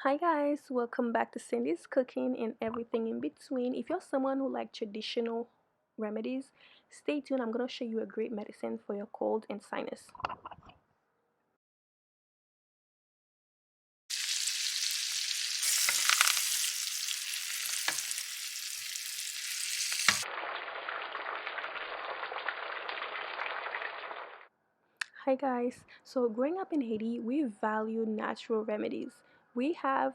Hi guys, welcome back to Cindy's Cooking and everything in between. If you're someone who likes traditional remedies, stay tuned. I'm going to show you a great medicine for your cold and sinus. Hi guys. So growing up in Haiti, we value natural remedies. We have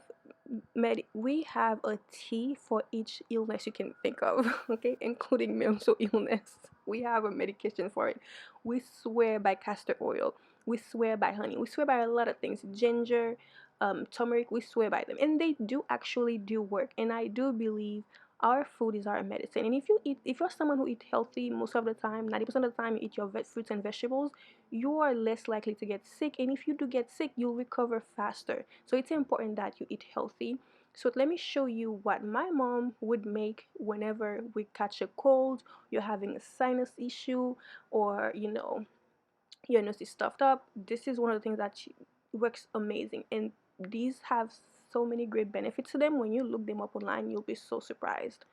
we have a tea for each illness you can think of, okay, including mental illness. We have a medication for it. We swear by castor oil. We swear by honey. We swear by a lot of things. Ginger, turmeric. We swear by them, and they do actually do work. And I do believe our food is our medicine. And if you're someone who eat healthy most of the time, 90% of the time you eat your fruits and vegetables, you are less likely to get sick. And if you do get sick, you'll recover faster. So it's important that you eat healthy. So let me show you what my mom would make whenever we catch a cold, you're having a sinus issue, or your nose is stuffed up. This is one of the things that works amazing. And these have so many great benefits to them. When you look them up online, you'll be so surprised.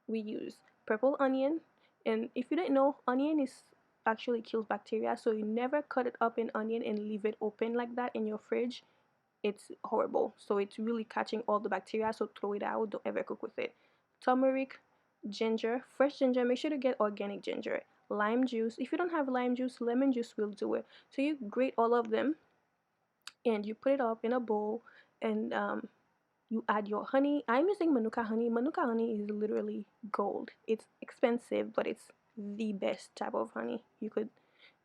We use purple onion, and if you didn't know, onion is actually kills bacteria, so you never cut it up in onion and leave it open like that in your fridge. It's horrible. So it's really catching all the bacteria, so throw it out. Don't ever cook with it. Turmeric, ginger, fresh ginger. Make sure to get organic ginger. Lime juice. If you don't have lime juice, lemon juice will do it. So you grate all of them and you put it up in a bowl, and you add your honey. I'm using Manuka honey. Manuka honey is literally gold. It's expensive, but it's the best type of honey you could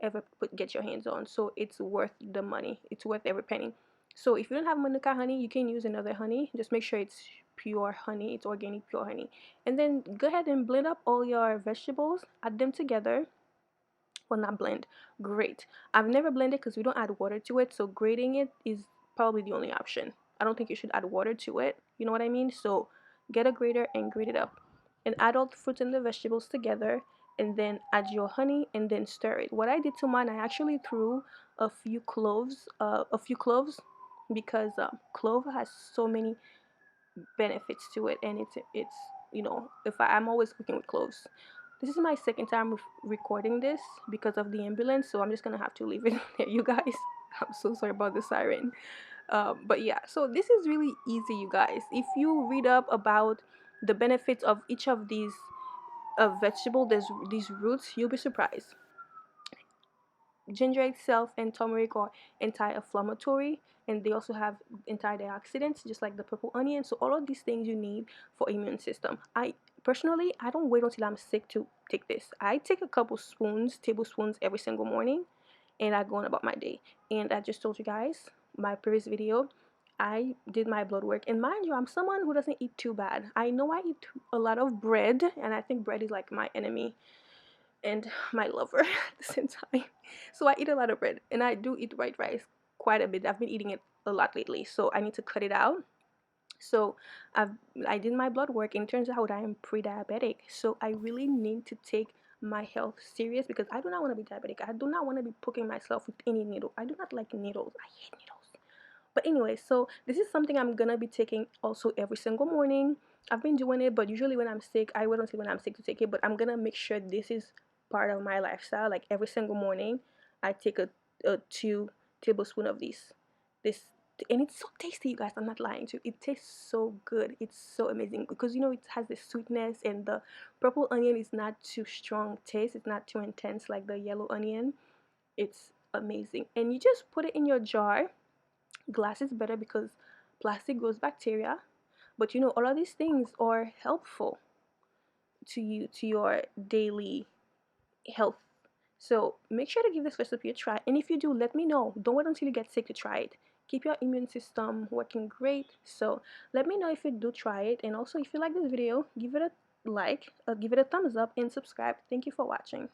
ever get your hands on. So it's worth the money. It's worth every penny. So if you don't have Manuka honey, you can use another honey. Just make sure it's pure honey. It's organic pure honey. And then go ahead and blend up all your vegetables. Add them together. Well, not blend. Grate. I've never blended because we don't add water to it. So grating it is probably the only option. I don't think you should add water to it. You know what I mean? So get a grater and grate it up. And add all the fruits and the vegetables together. And then add your honey and then stir it. What I did to mine, I actually threw a few cloves because clove has so many benefits to it, and it's I'm always cooking with cloves. This is my second time recording this because of the ambulance, so I'm just gonna have to leave it there, you guys. I'm so sorry about the siren. But yeah, so this is really easy, you guys. If you read up about the benefits of each of these vegetable, there's these roots, you'll be surprised. Ginger itself and turmeric are anti-inflammatory, and they also have antioxidants just like the purple onion. So all of these things you need for immune system. I personally, I don't wait until I'm sick to take this. I take a couple tablespoons every single morning, and I go on about my day. And I just told you guys my previous video, I did my blood work, and mind you, I'm someone who doesn't eat too bad. I know I eat a lot of bread, and I think bread is like my enemy and my lover at the same time. So I eat a lot of bread, and I do eat white rice quite a bit. I've been eating it a lot lately, so I need to cut it out. So I've I did my blood work, and it turns out I am pre-diabetic. So I really need to take my health serious because I do not want to be diabetic. I do not want to be poking myself with any needle. I do not like needles. I hate needles. But anyway, so this is something I'm gonna be taking also every single morning. I've been doing it, but usually when I'm sick, I wait until when I'm sick to take it. But I'm gonna make sure this is part of my lifestyle. Like every single morning, I take a 2 tablespoon of this, and it's so tasty, you guys. I'm not lying to you. It tastes so good. It's so amazing because it has the sweetness, and the purple onion is not too strong taste. It's not too intense like the yellow onion. It's amazing, and you just put it in your jar. Glass is better because plastic grows bacteria, but all of these things are helpful to you, to your daily health. So make sure to give this recipe a try, and if you do, let me know. Don't wait until you get sick to try it. Keep your immune system working great. So let me know if you do try it, and also if you like this video, give it a like, give it a thumbs up, and subscribe. Thank you for watching.